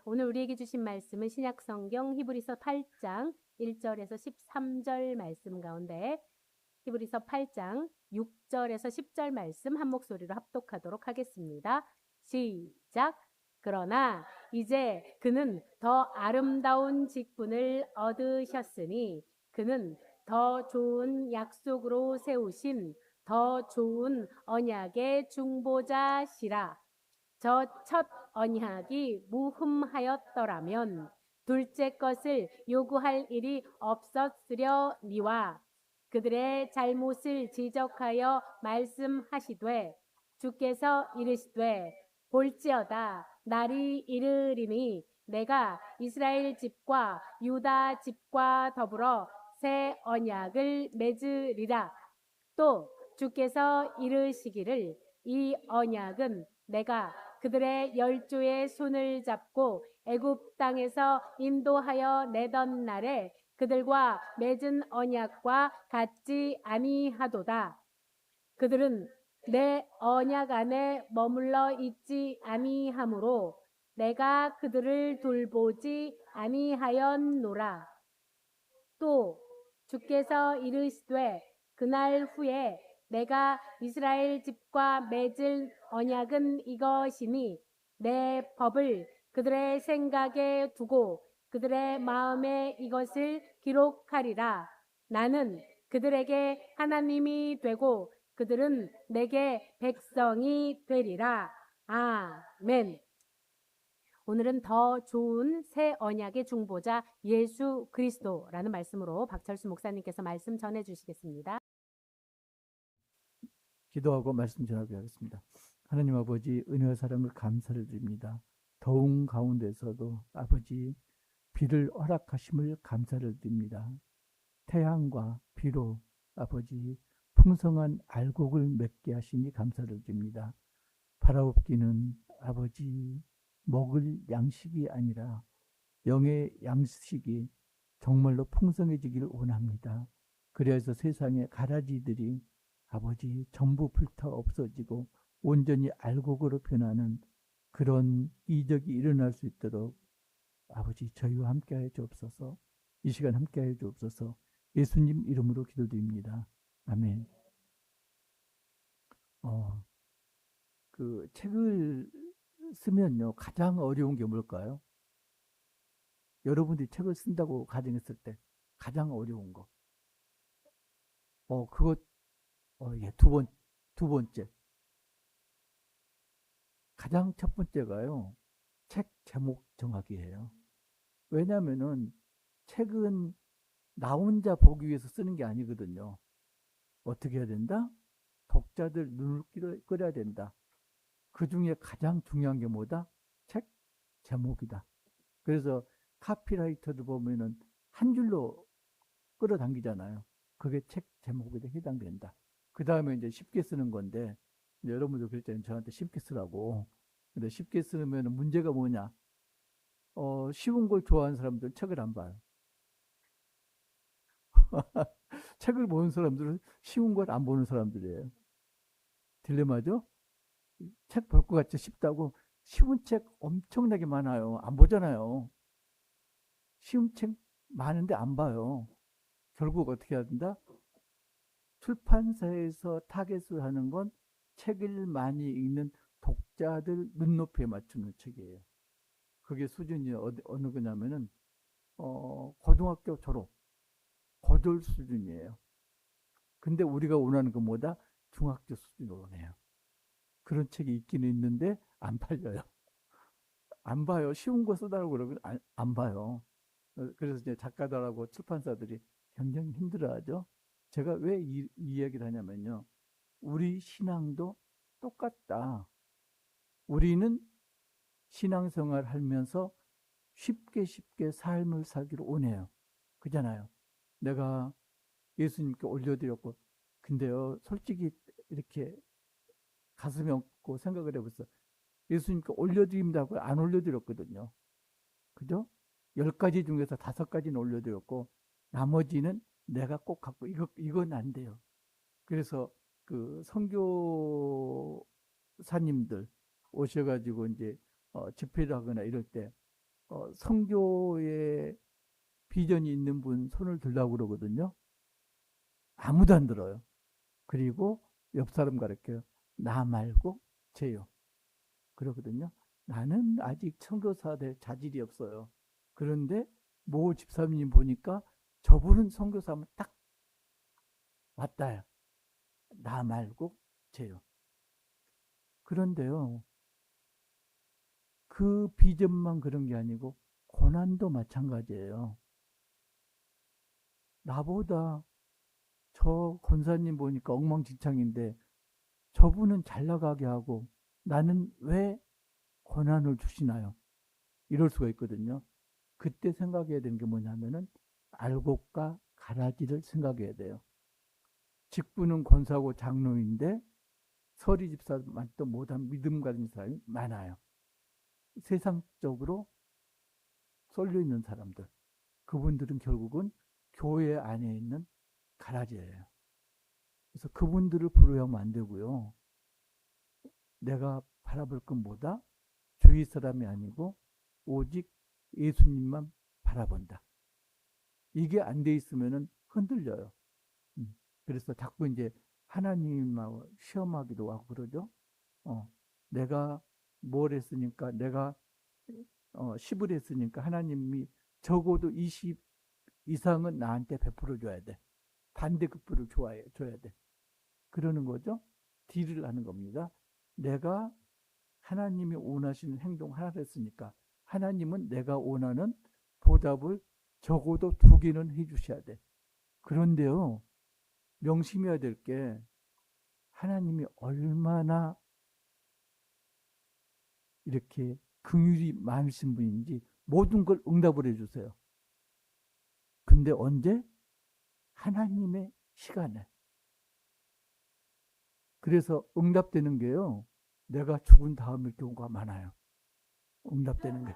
오늘 우리에게 주신 말씀은 신약성경 히브리서 8장 1절에서 13절 말씀 가운데 히브리서 8장 6절에서 10절 말씀 한 목소리로 합독하도록 하겠습니다. 시작. 그러나 이제 그는 더 아름다운 직분을 얻으셨으니 그는 더 좋은 약속으로 세우신 더 좋은 언약의 중보자시라. 저 첫 언약이 무흠하였더라면 둘째 것을 요구할 일이 없었으려니와 그들의 잘못을 지적하여 말씀하시되 주께서 이르시되 볼지어다 날이 이르리니 내가 이스라엘 집과 유다 집과 더불어 새 언약을 맺으리라. 또 주께서 이르시기를 이 언약은 내가 그들의 열조의 손을 잡고 애굽 땅에서 인도하여 내던 날에 그들과 맺은 언약과 같지 아니하도다. 그들은 내 언약 안에 머물러 있지 아니하므로 내가 그들을 돌보지 아니하였노라. 또 주께서 이르시되 그날 후에 내가 이스라엘 집과 맺을 언약은 이것이니 내 법을 그들의 생각에 두고 그들의 마음에 이것을 기록하리라. 나는 그들에게 하나님이 되고 그들은 내게 백성이 되리라. 아멘. 오늘은 더 좋은 새 언약의 중보자 예수 그리스도라는 말씀으로 박철수 목사님께서 말씀 전해 주시겠습니다. 기도하고 말씀 전하도록 하겠습니다. 하나님 아버지, 은혜와 사랑을 감사를 드립니다. 더운 가운데서도 아버지 비를 허락하심을 감사를 드립니다. 태양과 비로 아버지 풍성한 알곡을 맺게 하시니 감사를 드립니다. 바라옵기는 아버지 먹을 양식이 아니라 영의 양식이 정말로 풍성해지기를 원합니다. 그래서 세상의 가라지들이 아버지 전부 불타 없어지고 온전히 알곡으로 변하는 그런 이적이 일어날 수 있도록 아버지 저희와 함께하여 주옵소서. 이 시간 함께하여 주옵소서. 예수님 이름으로 기도드립니다. 아멘. 그 책을 쓰면요 가장 어려운 게 뭘까요? 여러분들이 책을 쓴다고 가정했을 때 가장 어려운 거. 그것 예, 두 번째. 가장 첫 번째가요. 책 제목 정하기예요. 왜냐면은 책은 나 혼자 보기 위해서 쓰는 게 아니거든요. 어떻게 해야 된다? 독자들 눈을 끌어야 된다. 그 중에 가장 중요한 게 뭐다? 책 제목이다. 그래서 카피라이터도 보면은 한 줄로 끌어당기잖아요. 그게 책 제목에 해당된다. 그 다음에 이제 쉽게 쓰는 건데, 여러분도 그랬잖아요. 저한테 쉽게 쓰라고. 근데 쉽게 쓰면 문제가 뭐냐? 쉬운 걸 좋아하는 사람들은 책을 안 봐요. 책을 보는 사람들은 쉬운 걸 안 보는 사람들이에요. 딜레마죠? 책 볼 것 같이 쉽다고 쉬운 책 엄청나게 많아요. 안 보잖아요. 쉬운 책 많은데 안 봐요. 결국 어떻게 해야 된다? 출판사에서 타겟을 하는 건 책을 많이 읽는 독자들 눈높이에 맞추는 책이에요. 그게 수준이 어느 거냐면은 고등학교 졸업, 고졸 수준이에요. 근데 우리가 원하는 건 뭐다? 중학교 수준으로 원해요. 그런 책이 있기는 있는데 안 팔려요. 안 봐요. 쉬운 거 쓰다고 그러면 안 봐요. 그래서 이제 작가들하고 출판사들이 굉장히 힘들어하죠. 제가 왜 이 이야기를 하냐면요. 우리 신앙도 똑같다. 우리는 신앙생활 하면서 쉽게 삶을 살기를 원해요. 그잖아요. 내가 예수님께 올려드렸고, 근데요, 솔직히 이렇게 가슴이 없고 생각을 해보세요. 예수님께 올려드린다고 안 올려드렸거든요. 그죠? 10가지 중에서 5가지는 올려드렸고, 나머지는 내가 꼭 갖고, 이건 안 돼요. 그래서 그 선교사님들 오셔가지고 이제 집회를 하거나 이럴 때 선교에 비전이 있는 분 손을 들라고 그러거든요. 아무도 안 들어요. 그리고 옆 사람 가르쳐요. 나 말고 쟤요. 그러거든요. 나는 아직 선교사 될 자질이 없어요. 그런데 모 집사님 보니까 저분은 선교사면 딱 맞다요. 나 말고 쟤요. 그런데요. 그 비전만 그런 게 아니고 고난도 마찬가지예요. 나보다 저 권사님 보니까 엉망진창인데 저분은 잘 나가게 하고 나는 왜 고난을 주시나요? 이럴 수가 있거든요. 그때 생각해야 되는 게 뭐냐면은 알곡과 가라지를 생각해야 돼요. 직분은 권사고 장로인데 서리 집사만도 못한 믿음 가진 사람이 많아요. 세상적으로 쏠려 있는 사람들. 그분들은 결국은 교회 안에 있는 가라지예요. 그래서 그분들을 부러워하면 안 되고요. 내가 바라볼 건 뭐다? 주위 사람이 아니고 오직 예수님만 바라본다. 이게 안 돼 있으면은 흔들려요. 그래서 자꾸 이제 하나님하고 시험하기도 하고 그러죠. 내가 뭘 했으니까, 내가 10을 했으니까 하나님이 적어도 20 이상은 나한테 베풀어 줘야 돼. 반대급부를 줘야 돼. 그러는 거죠. 딜을 하는 겁니다. 내가 하나님이 원하시는 행동 하나를 했으니까 하나님은 내가 원하는 보답을 적어도 2개는 해주셔야 돼. 그런데요, 명심해야 될 게 하나님이 얼마나 이렇게 긍휼이 많으신 분인지 모든 걸 응답을 해주세요. 근데 언제? 하나님의 시간에. 그래서 응답되는 게요, 내가 죽은 다음일 경우가 많아요. 응답되는 게.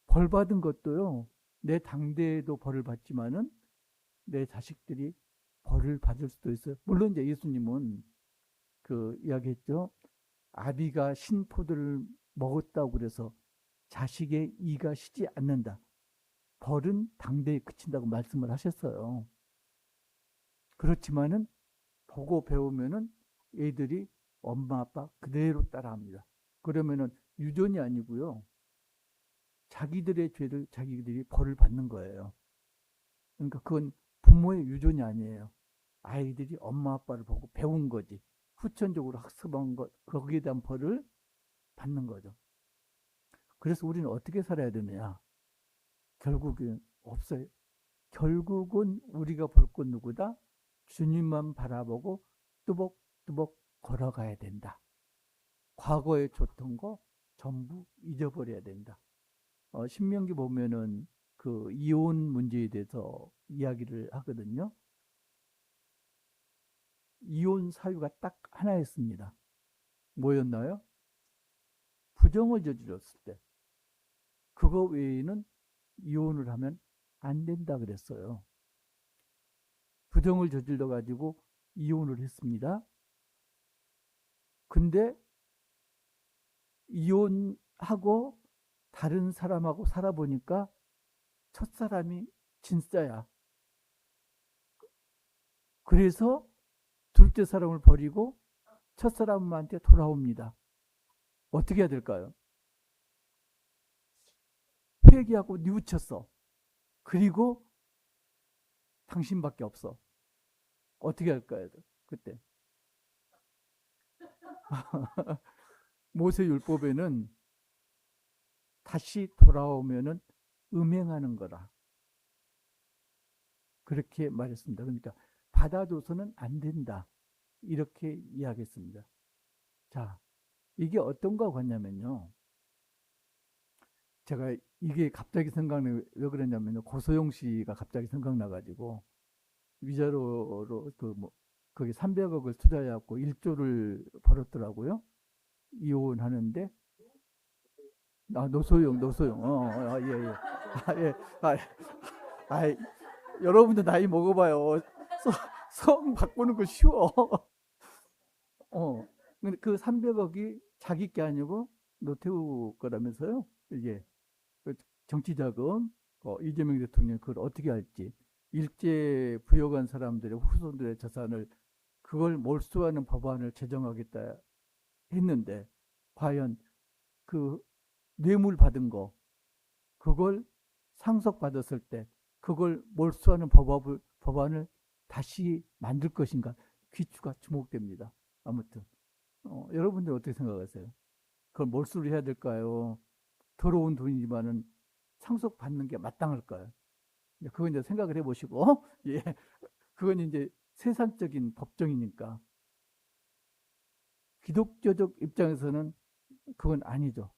벌 받은 것도요, 내 당대에도 벌을 받지만은 내 자식들이 벌을 받을 수도 있어요. 물론 이제 예수님은 그 이야기했죠. 아비가 신포도를 먹었다고 그래서 자식의 이가 쉬지 않는다. 벌은 당대에 그친다고 말씀을 하셨어요. 그렇지만은 보고 배우면은 애들이 엄마 아빠 그대로 따라합니다. 그러면은 유전이 아니고요. 자기들의 죄를 자기들이 벌을 받는 거예요. 그러니까 그건 부모의 유전이 아니에요. 아이들이 엄마 아빠를 보고 배운 거지. 후천적으로 학습한 것, 거기에 대한 벌을 받는 거죠. 그래서 우리는 어떻게 살아야 되느냐? 결국은 없어요. 결국은 우리가 볼 건 누구다? 주님만 바라보고 뚜벅뚜벅 걸어가야 된다. 과거에 줬던 거 전부 잊어버려야 된다. 신명기 보면은 그 이혼 문제에 대해서 이야기를 하거든요. 이혼 사유가 딱 하나였습니다. 뭐였나요? 부정을 저질렀을 때. 그거 외에는 이혼을 하면 안 된다 그랬어요. 부정을 저질러 가지고 이혼을 했습니다. 근데 이혼하고 다른 사람하고 살아보니까 첫사람이 진짜야. 그래서 둘째 사람을 버리고 첫사람한테 돌아옵니다. 어떻게 해야 될까요? 회개하고 뉘우쳤어. 그리고 당신밖에 없어. 어떻게 할까요? 그때. 모세율법에는 다시 돌아오면은 음행하는 거라. 그렇게 말했습니다. 그러니까 받아줘서는 안 된다. 이렇게 이야기했습니다. 자, 이게 어떤 거 같냐면요. 제가 이게 갑자기 생각나요. 왜 그랬냐면요. 고소영 씨가 갑자기 생각나가지고 위자료로 거기 300억을 투자해갖고 1조를 벌었더라고요. 이혼하는데. 노소영. 예. 예. 아, 여러분도 나이 먹어봐요. 성 바꾸는 거 쉬워. 근데 그 300억이 자기 게 아니고 노태우 거라면서요. 이게 그 정치자금, 이재명 대통령 그걸 어떻게 할지, 일제 부역한 사람들의 후손들의 자산을 그걸 몰수하는 법안을 제정하겠다 했는데, 과연 그 뇌물 받은 거 그걸 상속받았을 때 그걸 몰수하는 법안을 다시 만들 것인가, 귀추가 주목됩니다. 아무튼 여러분들 어떻게 생각하세요? 그걸 몰수를 해야 될까요? 더러운 돈이지만은 상속받는 게 마땅할까요? 그건 이제 생각을 해보시고 예, 그건 이제 세상적인 법정이니까. 기독교적 입장에서는 그건 아니죠.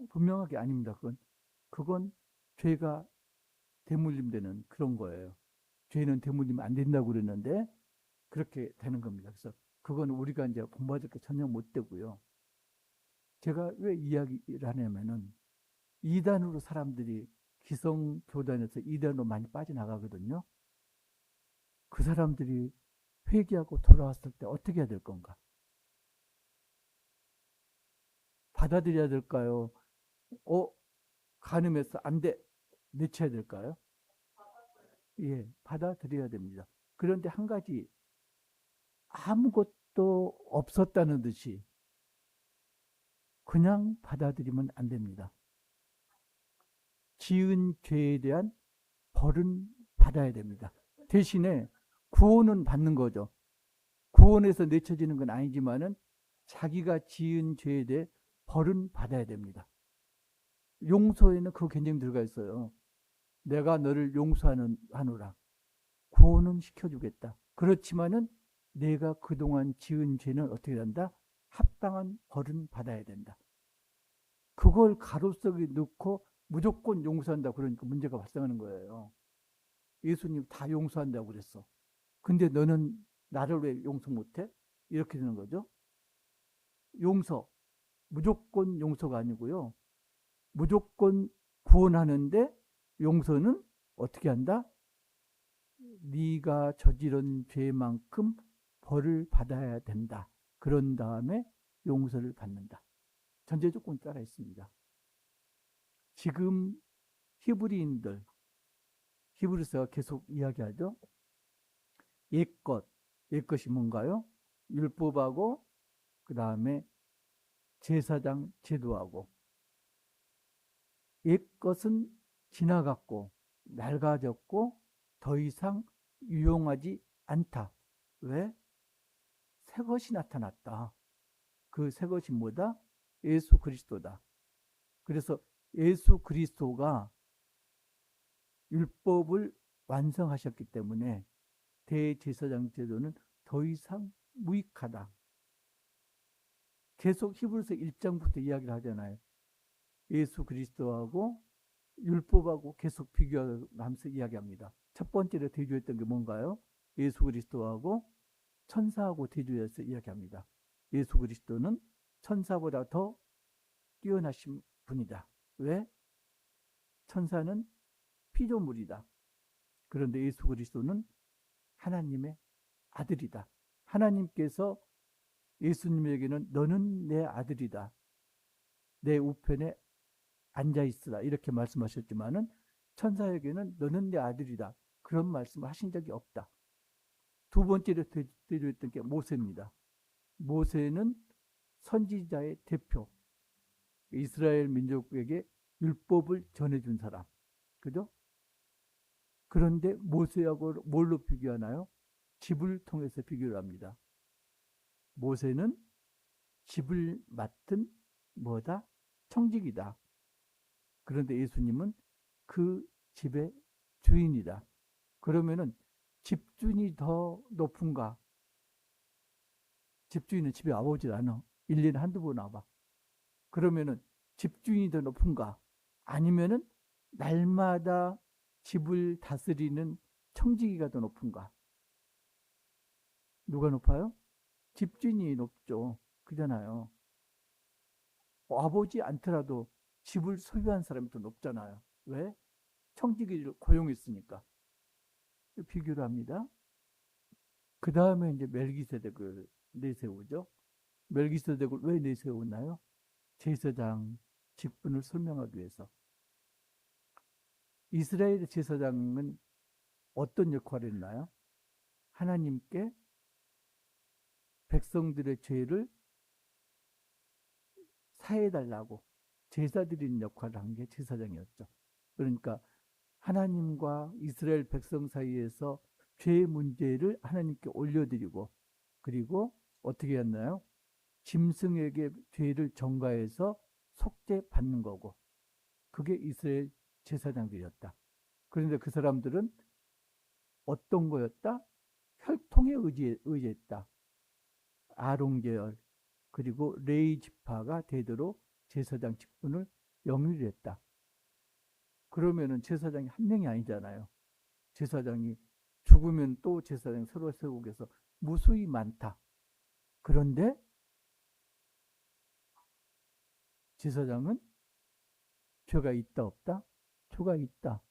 분명하게 아닙니다. 그건 죄가 대물림되는 그런 거예요. 죄는 대물리면 안 된다고 그랬는데 그렇게 되는 겁니다. 그래서 그건 우리가 이제 공부할 게 전혀 못 되고요. 제가 왜 이야기를 하냐면은 이단으로 사람들이 기성교단에서 이단으로 많이 빠져나가거든요. 그 사람들이 회개하고 돌아왔을 때 어떻게 해야 될 건가? 받아들여야 될까요? 어, 간음해서 안 돼. 내쳐야 될까요? 예, 받아들여야 됩니다. 그런데 한 가지, 아무것도 없었다는 듯이 그냥 받아들이면 안 됩니다. 지은 죄에 대한 벌은 받아야 됩니다. 대신에 구원은 받는 거죠. 구원에서 내쳐지는 건 아니지만은 자기가 지은 죄에 대해 벌은 받아야 됩니다. 용서에는 그 개념이 들어가 있어요. 내가 너를 용서하노라. 구원은 시켜주겠다. 그렇지만은 내가 그동안 지은 죄는 어떻게 된다? 합당한 벌은 받아야 된다. 그걸 가로속에 넣고 무조건 용서한다. 그러니까 문제가 발생하는 거예요. 예수님 다 용서한다고 그랬어. 근데 너는 나를 왜 용서 못해? 이렇게 되는 거죠. 용서, 무조건 용서가 아니고요. 무조건 구원하는데 용서는 어떻게 한다? 네가 저지른 죄만큼 벌을 받아야 된다. 그런 다음에 용서를 받는다. 전제 조건이 따라 있습니다. 지금 히브리인들, 히브리서가 계속 이야기하죠. 옛것, 옛것이 뭔가요? 율법하고 그 다음에 제사장 제도하고. 옛것은 지나갔고 낡아졌고 더 이상 유용하지 않다. 왜? 새 것이 나타났다. 그 새 것이 뭐다? 예수 그리스도다. 그래서 예수 그리스도가 율법을 완성하셨기 때문에 대제사장 제도는 더 이상 무익하다. 계속 히브리서 1장부터 이야기를 하잖아요. 예수 그리스도하고 율법하고 계속 비교하면서 이야기합니다. 첫 번째로 대조했던 게 뭔가요? 예수 그리스도하고 천사하고 대조해서 이야기합니다. 예수 그리스도는 천사보다 더 뛰어나신 분이다. 왜? 천사는 피조물이다. 그런데 예수 그리스도는 하나님의 아들이다. 하나님께서 예수님에게는 너는 내 아들이다. 내 우편에 앉아 있으라. 이렇게 말씀하셨지만은 천사에게는 너는 내 아들이다. 그런 말씀을 하신 적이 없다. 두 번째로 대조했던 게 모세입니다. 모세는 선지자의 대표. 이스라엘 민족에게 율법을 전해준 사람. 그죠? 그런데 모세하고 뭘로 비교하나요? 집을 통해서 비교를 합니다. 모세는 집을 맡은 뭐다? 청직이다. 그런데 예수님은 그 집의 주인이다. 그러면은 집주인이 더 높은가? 집주인은 집에 와보질 않아. 1년에 한두 번 와봐. 그러면은 집주인이 더 높은가? 아니면은 날마다 집을 다스리는 청지기가 더 높은가? 누가 높아요? 집주인이 높죠. 그잖아요. 와보지 않더라도 집을 소유한 사람이 더 높잖아요. 왜? 청지기를 고용했으니까. 비교를 합니다. 그 다음에 이제 멜기세덱을 내세우죠. 멜기세덱을 왜 내세우나요? 제사장 직분을 설명하기 위해서. 이스라엘의 제사장은 어떤 역할을 했나요? 하나님께 백성들의 죄를 사해달라고 제사 드리는 역할을 한 게 제사장이었죠. 그러니까 하나님과 이스라엘 백성 사이에서 죄의 문제를 하나님께 올려드리고, 그리고 어떻게 했나요? 짐승에게 죄를 전가해서 속죄 받는 거고, 그게 이스라엘 제사장들이었다. 그런데 그 사람들은 어떤 거였다? 혈통에 의지했다. 아론 계열 그리고 레위 지파가 대대로 제사장 직분을 영위를 했다. 그러면은 제사장이 한 명이 아니잖아요. 제사장이 죽으면 또 제사장 새로 세우고 해서 무수히 많다. 그런데 제사장은 죄가 있다 없다? 죄가 있다.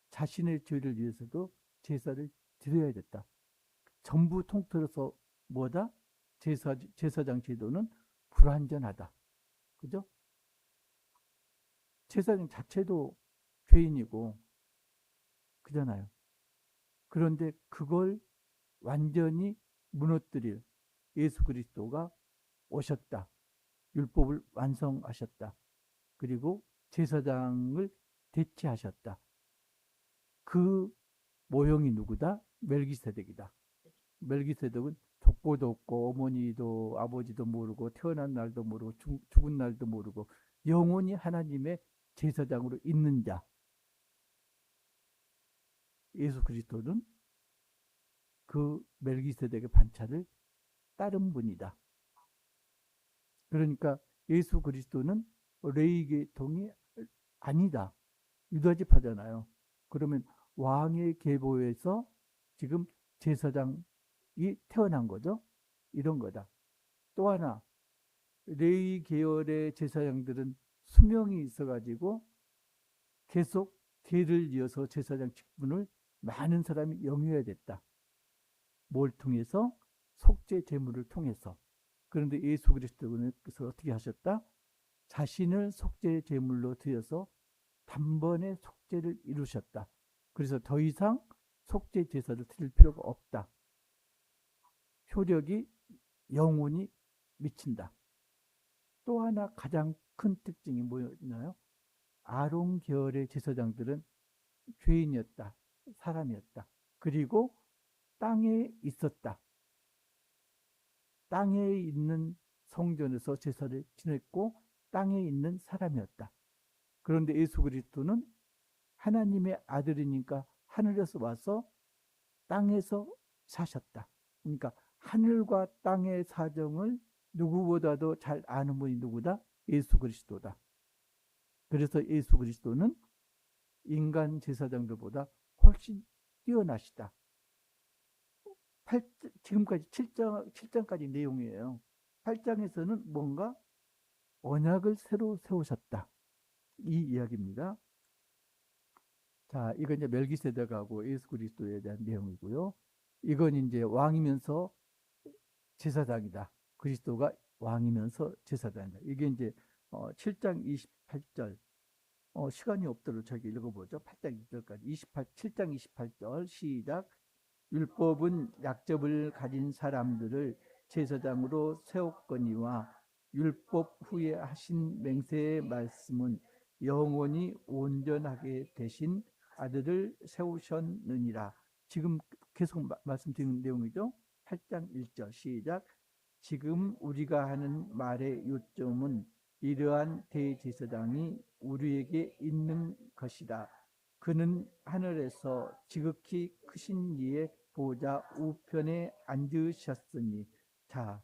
자신의 죄를 위해서도 제사를 드려야 됐다. 전부 통틀어서 뭐다? 제사장 제도는 불완전하다. 그죠? 제사장 자체도 죄인이고, 그잖아요. 그런데 그걸 완전히 무너뜨릴 예수 그리스도가 오셨다. 율법을 완성하셨다. 그리고 제사장을 대체하셨다. 그 모형이 누구다? 멜기세덱이다. 멜기세덱은 족보도 없고 어머니도 아버지도 모르고 태어난 날도 모르고 죽은 날도 모르고 영원히 하나님의 제사장으로 있는 자. 예수 그리스도는 그 멜기세덱의 반차를 따른 분이다. 그러니까 예수 그리스도는 레위 계통이 아니다. 유다지파잖아요. 그러면 왕의 계보에서 지금 제사장이 태어난 거죠. 이런 거다. 또 하나, 레위 계열의 제사장들은 수명이 있어가지고 계속 대를 이어서 제사장 직분을 많은 사람이 영위해야 됐다. 뭘 통해서? 속죄 제물을 통해서. 그런데 예수 그리스도께서 어떻게 하셨다? 자신을 속죄 제물로 드려서 단번에 속죄를 이루셨다. 그래서 더 이상 속죄 제사를 드릴 필요가 없다. 효력이 영원히 미친다. 또 하나 가장 큰 특징이 뭐였나요? 아론 계열의 제사장들은 죄인이었다. 사람이었다. 그리고 땅에 있었다. 땅에 있는 성전에서 제사를 지냈고 땅에 있는 사람이었다. 그런데 예수 그리스도는 하나님의 아들이니까 하늘에서 와서 땅에서 사셨다. 그러니까 하늘과 땅의 사정을 누구보다도 잘 아는 분이 누구다? 예수 그리스도다. 그래서 예수 그리스도는 인간 제사장들보다 훨씬 뛰어나시다. 지금까지 7장까지 내용이에요. 8장에서는 뭔가 언약을 새로 세우셨다. 이 이야기입니다. 자, 이건 이제 멜기세덱하고 예수 그리스도에 대한 내용이고요. 이건 이제 왕이면서 제사장이다. 그리스도가 왕이면서 제사장이다. 이게 이제 7장 28절. 시간이 없도록 저기 읽어보죠. 8장 2절까지. 7장 28절 시작. 율법은 약점을 가진 사람들을 제사장으로 세웠거니와 율법 후에 하신 맹세의 말씀은 영원히 온전하게 되신 아들을 세우셨느니라. 지금 계속 말씀드리는 내용이죠. 8장 1절 시작. 지금 우리가 하는 말의 요점은 이러한 대제사장이 우리에게 있는 것이다. 그는 하늘에서 지극히 크신 이의 보좌 우편에 앉으셨으니. 자,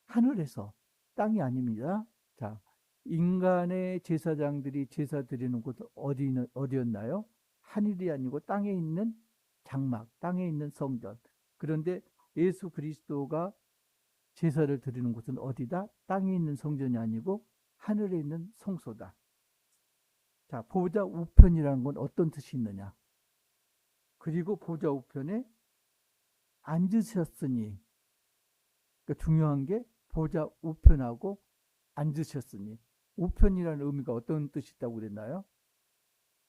하늘에서, 땅이 아닙니다. 자, 인간의 제사장들이 제사 드리는 곳은 어디였나요? 하늘이 아니고 땅에 있는 장막, 땅에 있는 성전. 그런데 예수 그리스도가 제사를 드리는 곳은 어디다? 땅에 있는 성전이 아니고 하늘에 있는 성소다. 자, 보좌 우편이라는 건 어떤 뜻이 있느냐? 그리고 보좌 우편에 앉으셨으니. 그러니까 중요한 게 보좌 우편하고 앉으셨으니. 우편이라는 의미가 어떤 뜻이 있다고 그랬나요?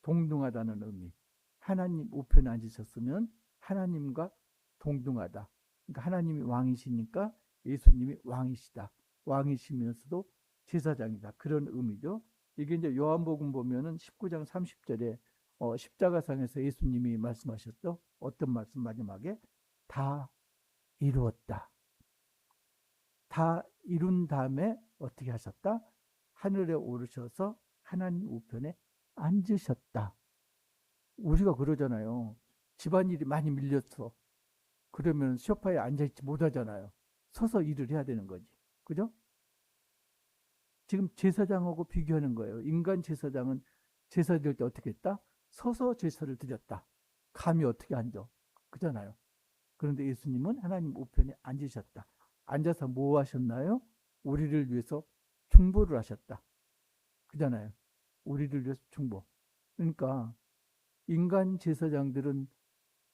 동등하다는 의미. 하나님 우편에 앉으셨으면 하나님과 동등하다. 그러니까 하나님이 왕이시니까 예수님이 왕이시다. 왕이시면서도 제사장이다. 그런 의미죠. 이게 이제 요한복음 보면은 19장 30절에 십자가상에서 예수님이 말씀하셨죠. 어떤 말씀 마지막에? 다 이루었다. 다 이룬 다음에 어떻게 하셨다? 하늘에 오르셔서 하나님 우편에 앉으셨다. 우리가 그러잖아요. 집안일이 많이 밀렸어. 그러면 소파에 앉아있지 못하잖아요. 서서 일을 해야 되는 거지. 그죠? 지금 제사장하고 비교하는 거예요. 인간 제사장은 제사 드릴 때 어떻게 했다? 서서 제사를 드렸다. 감히 어떻게 앉아? 그잖아요. 그런데 예수님은 하나님 우편에 앉으셨다. 앉아서 뭐 하셨나요? 우리를 위해서 중보를 하셨다. 그잖아요. 우리를 위해서 중보. 그러니까 인간 제사장들은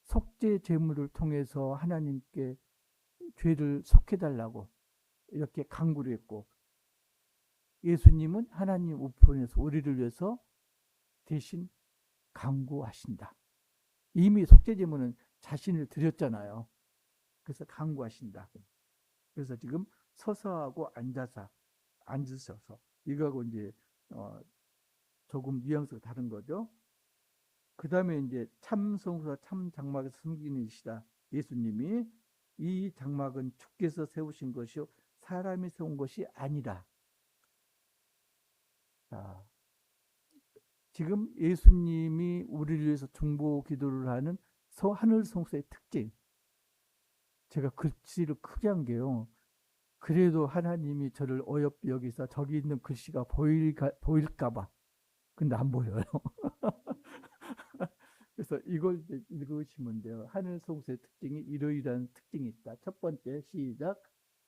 속죄 제물을 통해서 하나님께 죄를 속해달라고 이렇게 간구를 했고, 예수님은 하나님 우편에서 우리를 위해서 대신 간구하신다. 이미 속죄 제물은 자신을 드렸잖아요. 그래서 간구하신다. 그래서 지금 서서하고 앉으셔서 이거하고 이제 조금 뉘앙스가 다른 거죠. 그 다음에 이제 참 성소와 참 장막에서 섬기는 이시다. 예수님이 이 장막은 주께서 세우신 것이요 사람이 세운 것이 아니라. 자, 지금 예수님이 우리를 위해서 중보 기도를 하는 하늘 성소의 특징. 제가 글씨를 크게 한 게요. 그래도 하나님이 저를 어여삐 여기서 저기 있는 글씨가 보일까봐. 근데 안 보여요. 그래서 이걸 읽으시면 돼요. 하늘 성소의 특징이 이러이러한 특징이 있다. 첫 번째, 시작.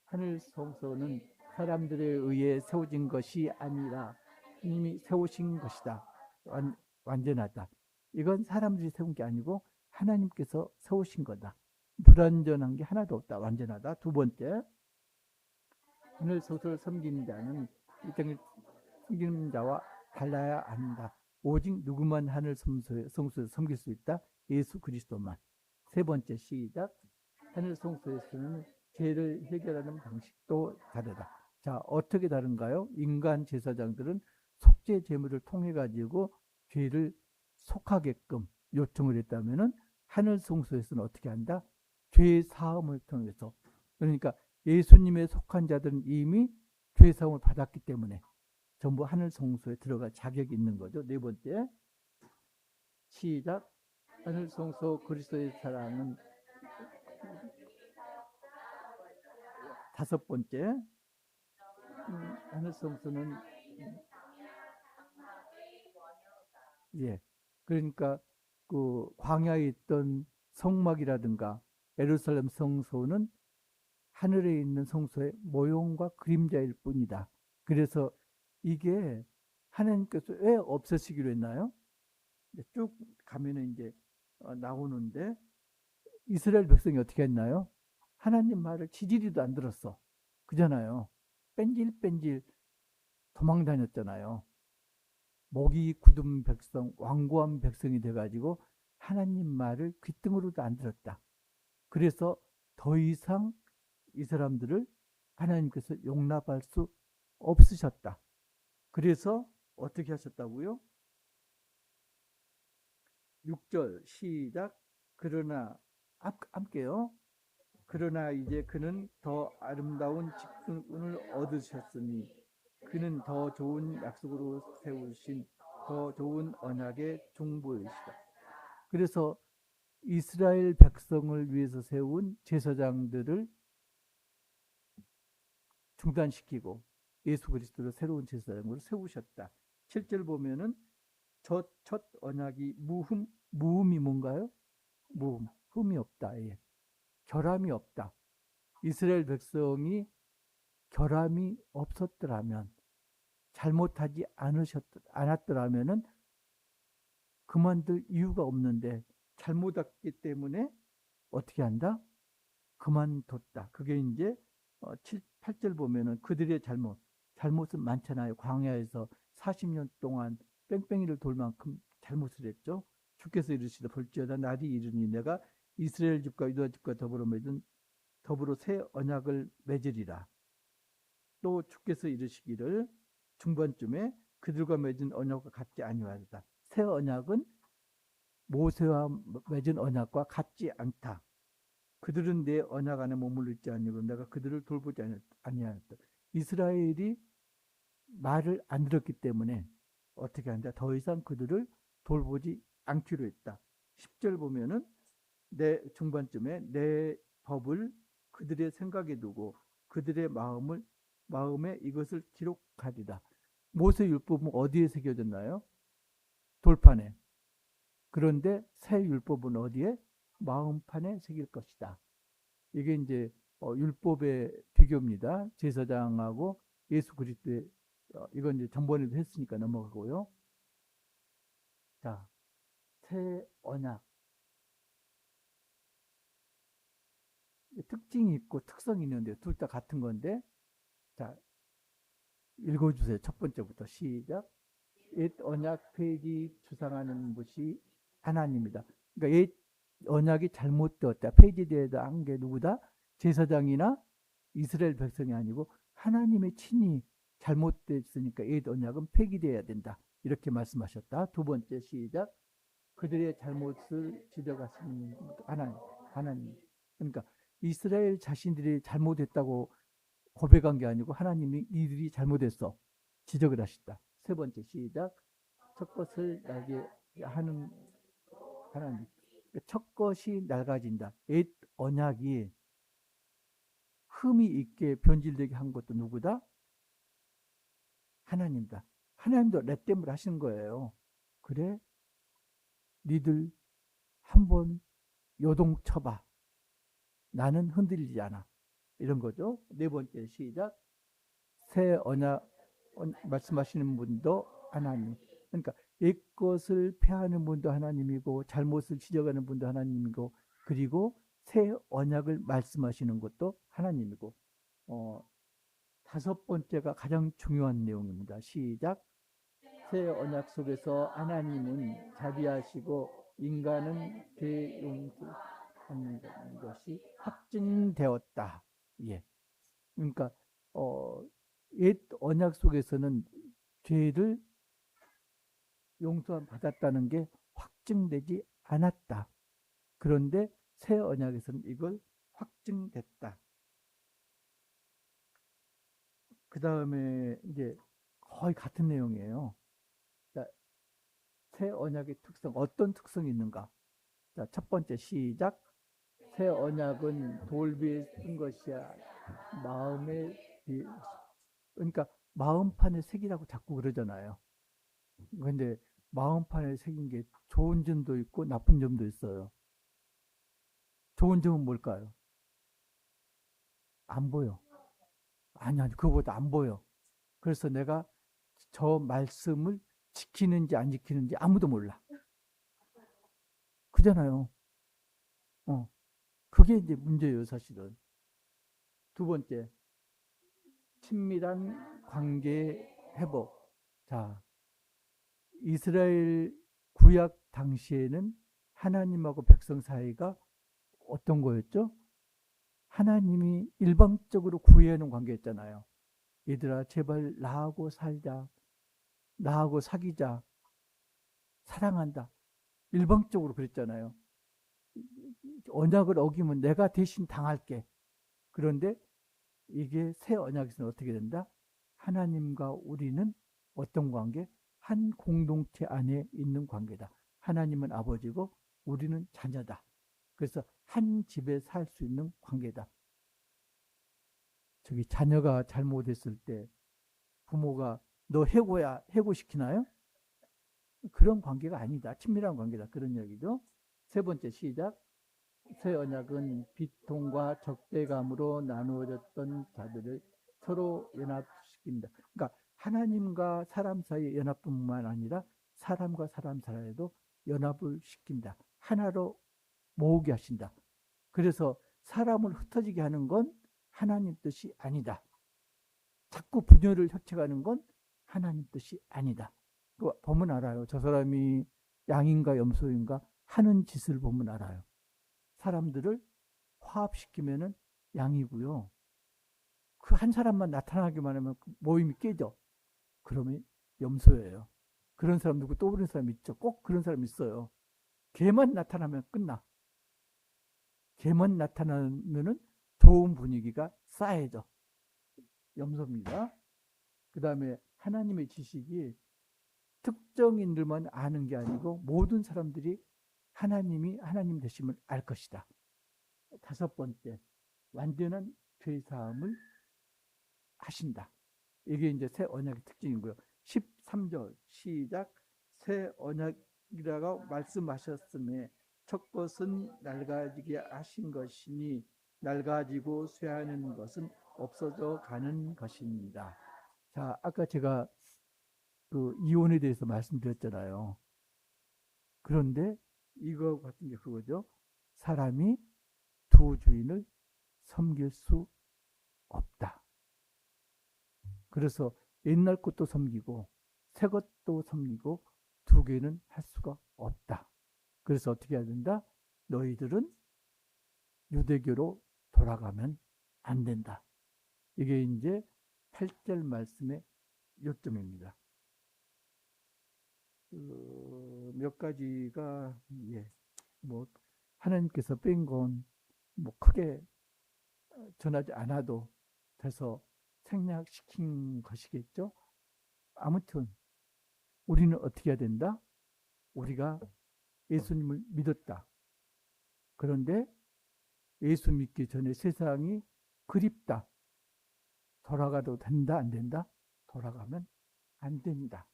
하늘 성소는 사람들에 의해 세워진 것이 아니라 하나님이 세우신 것이다. 완전하다. 이건 사람들이 세운 게 아니고 하나님께서 세우신 거다. 불완전한 게 하나도 없다. 완전하다. 두 번째, 하늘 성소를 섬기는 자는 이 땅을 섬기는 자와 달라야 한다. 오직 누구만 하늘 성소에서 섬길 수 있다? 예수 그리스도만. 세 번째, 시작. 하늘 성소에서는 죄를 해결하는 방식도 다르다. 자, 어떻게 다른가요? 인간 제사장들은 속죄 제물을 통해 가지고 죄를 속하게끔 요청을 했다면은 하늘 성소에서는 어떻게 한다? 죄 사함을 통해서. 그러니까 예수님의 속한 자들은 이미 죄 사함을 받았기 때문에 전부 하늘 성소에 들어갈 자격이 있는 거죠. 네 번째, 시작. 하늘 성소 그리스도의 사랑은. 다섯 번째, 하늘 성소는 예, 그러니까 그 광야에 있던 성막이라든가 예루살렘 성소는 하늘에 있는 성소의 모형과 그림자일 뿐이다. 그래서 이게 하나님께서 왜 없애시기로 했나요? 쭉 가면은 이제 나오는데 이스라엘 백성이 어떻게 했나요? 하나님 말을 지지리도 안 들었어. 그잖아요. 뺀질뺀질 도망 다녔잖아요. 목이 굳은 백성, 완고한 백성이 돼가지고 하나님 말을 귓등으로도 안 들었다. 그래서 더 이상 이 사람들을 하나님께서 용납할 수 없으셨다. 그래서 어떻게 하셨다고요? 6절 시작. 그러나 함께요. 그러나 이제 그는 더 아름다운 직분을 얻으셨으니 그는 더 좋은 약속으로 세우신 더 좋은 언약의 중보이시다. 그래서 이스라엘 백성을 위해서 세운 제사장들을 중단시키고 예수 그리스도를 새로운 제사장으로 세우셨다. 7절 보면은 첫 언약이 무흠이 뭔가요? 무흠, 흠이 없다. 예. 결함이 없다. 이스라엘 백성이 결함이 없었더라면, 잘못하지 않았더라면은 그만둘 이유가 없는데 잘못했기 때문에 어떻게 한다? 그만뒀다. 그게 이제 8절 보면은 그들의 잘못은 많잖아요. 광야에서 40년 동안 뺑뺑이를 돌 만큼 잘못을 했죠. 주께서 이르시되 볼지어다 날이 이르니 내가 이스라엘 집과 유다 집과 더불어 새 언약을 맺으리라. 또 주께서 이르시기를 중반쯤에 그들과 맺은 언약과 같지 아니하리라. 새 언약은 모세와 맺은 언약과 같지 않다. 그들은 내 언약 안에 머물러 있지 아니고 내가 그들을 돌보지 아니하였다. 이스라엘이 말을 안 들었기 때문에 어떻게 한다? 더 이상 그들을 돌보지 않기로 했다. 10절 보면은 내 중반쯤에 내 법을 그들의 생각에 두고 그들의 마음에 이것을 기록하리라. 모세율법은 어디에 새겨졌나요? 돌판에. 그런데 새 율법은 어디에? 마음판에 새길 것이다. 이게 이제 율법의 비교입니다. 제사장하고 예수 그리스도의 이건 이제 전번에도 했으니까 넘어가고요. 자, 새 언약. 특징이 있고 특성이 있는데 둘 다 같은 건데, 자, 읽어주세요. 첫 번째부터 시작. 옛 언약 페이지 주장하는 것이 하나님이다. 그러니까 옛 언약이 잘못되었다. 페이지대에다 한 게 누구다? 제사장이나 이스라엘 백성이 아니고 하나님의 친히 잘못됐으니까 옛 언약은 폐기되어야 된다. 이렇게 말씀하셨다. 두 번째 시작. 그들의 잘못을 지적하시는 하나님. 그러니까 이스라엘 자신들이 잘못했다고 고백한 게 아니고 하나님이 이들이 잘못했어. 지적을 하셨다. 세 번째 시작. 첫 것을 나게 하는 하나님. 첫 것이 낡아진다. 옛 언약이 흠이 있게 변질되게 한 것도 누구다? 하나님다. 하나님도 내 때문에 하시는 거예요. 그래? 니들 한번 요동쳐봐. 나는 흔들리지 않아. 이런 거죠. 네 번째 시작. 새 언약 말씀하시는 분도 하나님. 그러니까 옛 것을 폐하는 분도 하나님이고 잘못을 지적하는 분도 하나님이고 그리고 새 언약을 말씀하시는 것도 하나님이고 다섯 번째가 가장 중요한 내용입니다. 시작. 새 언약 속에서 하나님은 자비하시고 인간은 대용서하는 것이 확증되었다. 예. 그러니까 옛 언약 속에서는 죄를 용서 받았다는 게 확증되지 않았다. 그런데 새 언약에서는 이걸 확증됐다. 그 다음에 이제 거의 같은 내용이에요. 자, 새 언약의 특성, 어떤 특성이 있는가? 자, 첫 번째 시작. 새 언약은 돌비에 쓴 것이야. 마음의 그러니까 마음판에 새기라고 자꾸 그러잖아요. 근데 마음판에 새긴 게 좋은 점도 있고 나쁜 점도 있어요. 좋은 점은 뭘까요? 안 보여. 아니, 그거보다 안 보여. 그래서 내가 저 말씀을 지키는지 안 지키는지 아무도 몰라. 그잖아요. 어. 그게 이제 문제예요, 사실은. 두 번째, 친밀한 관계 회복. 자, 이스라엘 구약 당시에는 하나님하고 백성 사이가 어떤 거였죠? 하나님이 일방적으로 구애하는 관계였잖아요. 얘들아, 제발 나하고 살자. 나하고 사귀자. 사랑한다. 일방적으로 그랬잖아요. 언약을 어기면 내가 대신 당할게. 그런데 이게 새 언약에서는 어떻게 된다? 하나님과 우리는 어떤 관계? 한 공동체 안에 있는 관계다. 하나님은 아버지고 우리는 자녀다. 그래서 한 집에 살 수 있는 관계다. 저기 자녀가 잘못했을 때 부모가 너 해고야 해고시키나요? 그런 관계가 아니다. 친밀한 관계다. 그런 얘기죠. 세 번째 시작. 새 언약은 비통과 적대감으로 나누어졌던 자들을 서로 연합시킵니다. 그러니까 하나님과 사람 사이의 연합뿐만 아니라 사람과 사람 사이에도 연합을 시킨다. 하나로 모으게 하신다. 그래서 사람을 흩어지게 하는 건 하나님 뜻이 아니다. 자꾸 분열을 혁책하는 건 하나님 뜻이 아니다. 그거 보면 알아요. 저 사람이 양인가 염소인가 하는 짓을 보면 알아요. 사람들을 화합시키면은 양이고요. 그 한 사람만 나타나기만 하면 그 모임이 깨져. 그러면 염소예요. 그런 사람 누구 떠오르는 사람 있죠? 꼭 그런 사람 있어요. 걔만 나타나면 끝나. 걔만 나타나면은 좋은 분위기가 쌓여져. 염소입니다. 그 다음에 하나님의 지식이 특정인들만 아는 게 아니고 모든 사람들이 하나님이 하나님 되심을 알 것이다. 다섯 번째, 완전한 죄사함을 하신다. 이게 이제 새 언약의 특징이고요. 13절 시작. 새 언약이라고 말씀하셨음에 첫 것은 낡아지게 하신 것이니 낡아지고 쇠하는 것은 없어져 가는 것입니다. 자, 아까 제가 그 이혼에 대해서 말씀드렸잖아요. 그런데 이거 같은 게 그거죠. 사람이 두 주인을 섬길 수 없다. 그래서 옛날 것도 섬기고 새 것도 섬기고 두 개는 할 수가 없다. 그래서 어떻게 해야 된다? 너희들은 유대교로 돌아가면 안 된다. 이게 이제 8절 말씀의 요점입니다. 몇 가지가 뭐 하나님께서 뺀 건 뭐 크게 전하지 않아도 돼서 생략시킨 것이겠죠. 아무튼 우리는 어떻게 해야 된다? 우리가 예수님을 믿었다. 그런데 예수 믿기 전에 세상이 그립다. 돌아가도 된다, 안 된다? 돌아가면 안 된다.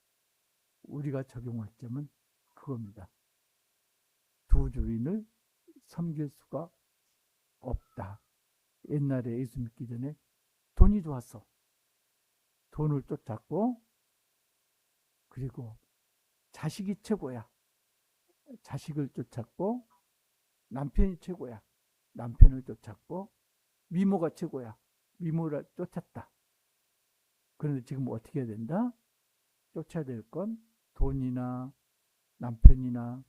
우리가 적용할 점은 그겁니다. 두 주인을 섬길 수가 없다. 옛날에 예수 믿기 전에 돈이 좋았어. 돈을 쫓았고, 그리고 자식이 최고야. 자식을 쫓았고, 남편이 최고야. 남편을 쫓았고, 미모가 최고야. 미모를 쫓았다. 그런데 지금 어떻게 해야 된다? 쫓아야 될 건 돈이나 남편이나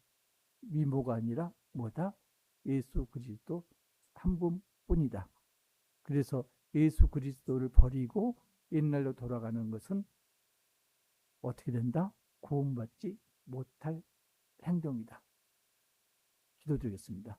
미모가 아니라 뭐다? 예수 그리스도 한 분뿐이다. 그래서 예수 그리스도를 버리고 옛날로 돌아가는 것은 어떻게 된다? 구원받지 못할 행동이다. 기도드리겠습니다.